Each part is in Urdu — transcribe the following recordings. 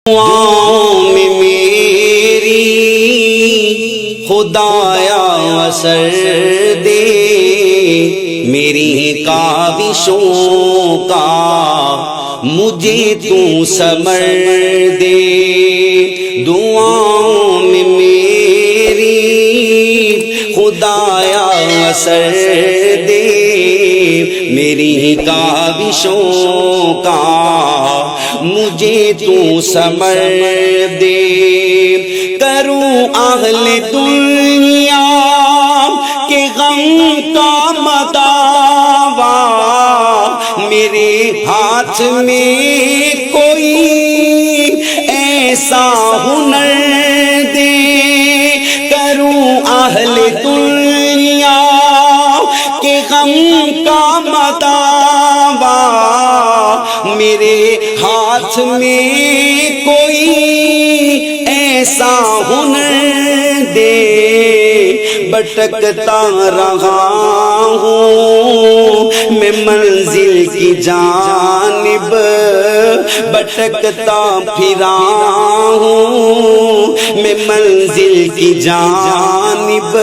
دعاؤں میں میری خدایا اثر دے، میری کاوشوں کا مجھے تو ثمر دے۔ دعاؤں میں میری خدایا اثر دے، میری کاوشوں کا مجھے تو ثمر دے۔ کروں اہل دنیا کے غم کا مداوا، میرے ہاتھ میں کوئی ایسا ہنر دے۔ کروں اہل دنیا کے غم کا مداوا، میرے ہاتھ میں کوئی ایسا ہنر دے۔ بھٹکتا رہا ہوں میں منزل کی جانب، بھٹکتا پھرا ہوں میں منزل کی جانب،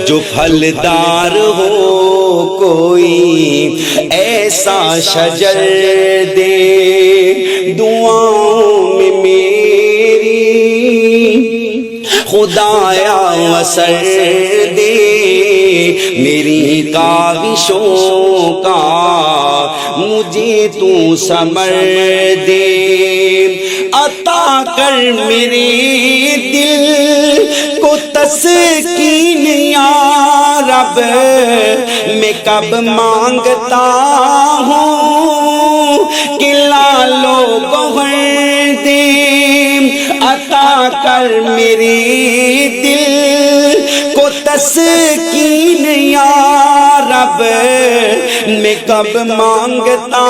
جو پھلدار ہو کوئی ایسا شجر دے۔ دعاؤں میں میری خدایا اثر دے، میری کاوشوں کا مجھے تو ثمر دے۔ عطا کر میرے دل کو تسکین یا رب، میں کب مانگتا ہوں کہ لالو گوہر دے۔ عطا کر میرے دل کو تسکین یا رب، میں کب مانگتا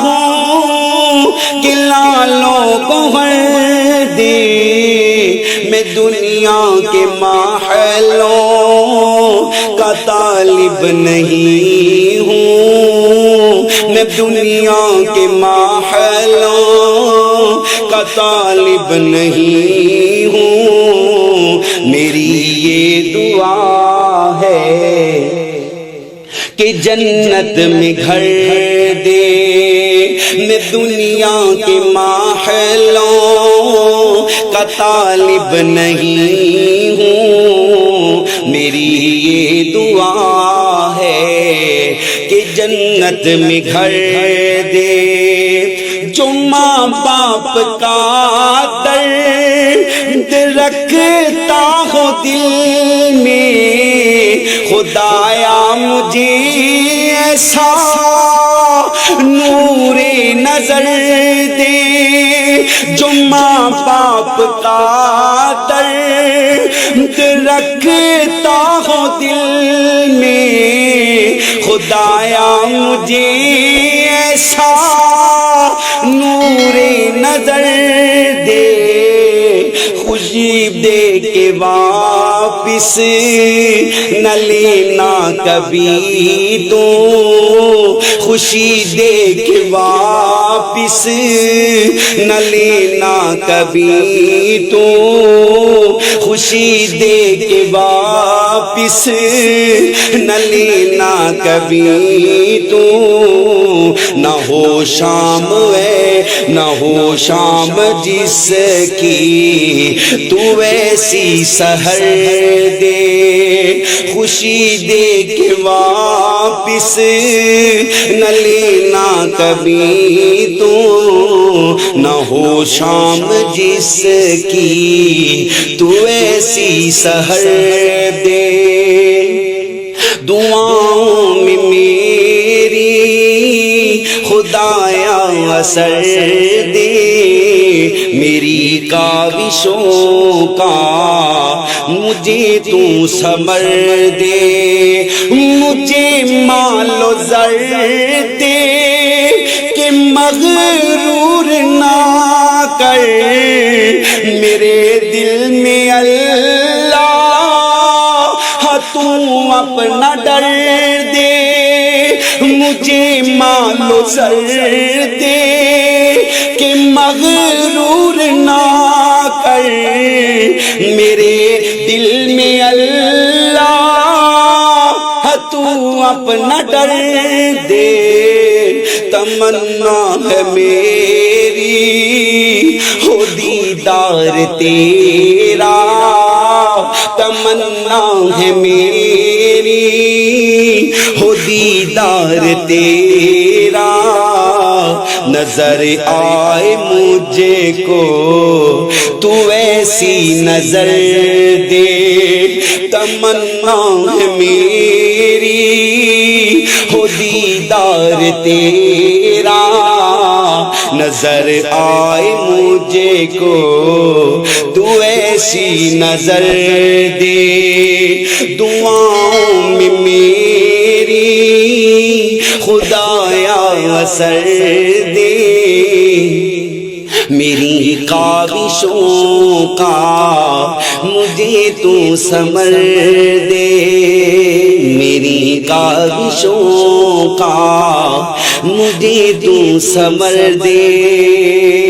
ہوں کہ لالو گوہر دے۔ میں دنیا کے محلوں کا طالب نہیں ہوں، میں دنیا کے محلوں کا طالب نہیں ہوں۔ میری یہ دعا ہے کہ جنت میں گھر دے۔ میں دنیا کے محلوں کا طالب نہیں ہوں، میری یہ دعا ہے کہ جنت میں گھر دے۔ جو ماں باپ کا درد رکھتا ہو دل میں، خدایا مجھے ایسا نور نظر دے۔ جو ماں باپ کا درد رکھتا ہو دل میں، خدایا مجھے ایسا نور نظر دے۔ خوشی دے کے واپس نہ لینا کبھی تو، خوشی دے کے واپس نہ لینا کبھی تو، خوشی دے کے واپس نہ لینا کبھی تو۔ نہ ہو شام ہے نہ ہو شام جس کی تو ایسی سحر دے، خوشی دے کے واپس نہ لینا کبھی تو، نہ ہو شام جس کی تو ایسی سحر دے۔ دعاؤں میں میری خدایا اثر دے، میری کاوشوں کا مجھے تو ثمر دے۔ مجھے مال و زر دے کہ مغرور نہ کر، میرے دل میں اللہ تو اپنا ڈر دے۔ مجھے مال و زر دے کہ مغرور کر میرے دل میں اللہ تو اپنا ڈر دے تمنا ہے میری ہو دیدار تیرا تمنا ہے میری ہو دیدار تیرا نظر آئے مجھے کو تو ایسی نظر دے تمنا ہے میری ہو دیدار تیرا نظر آئے مجھے کو تو ایسی نظر دے دعاؤں میں میری خدایا اثر دے میری کاوشوں کا مجھے تو ثمر دے میری کاوشوں کا مجھے تو ثمر دے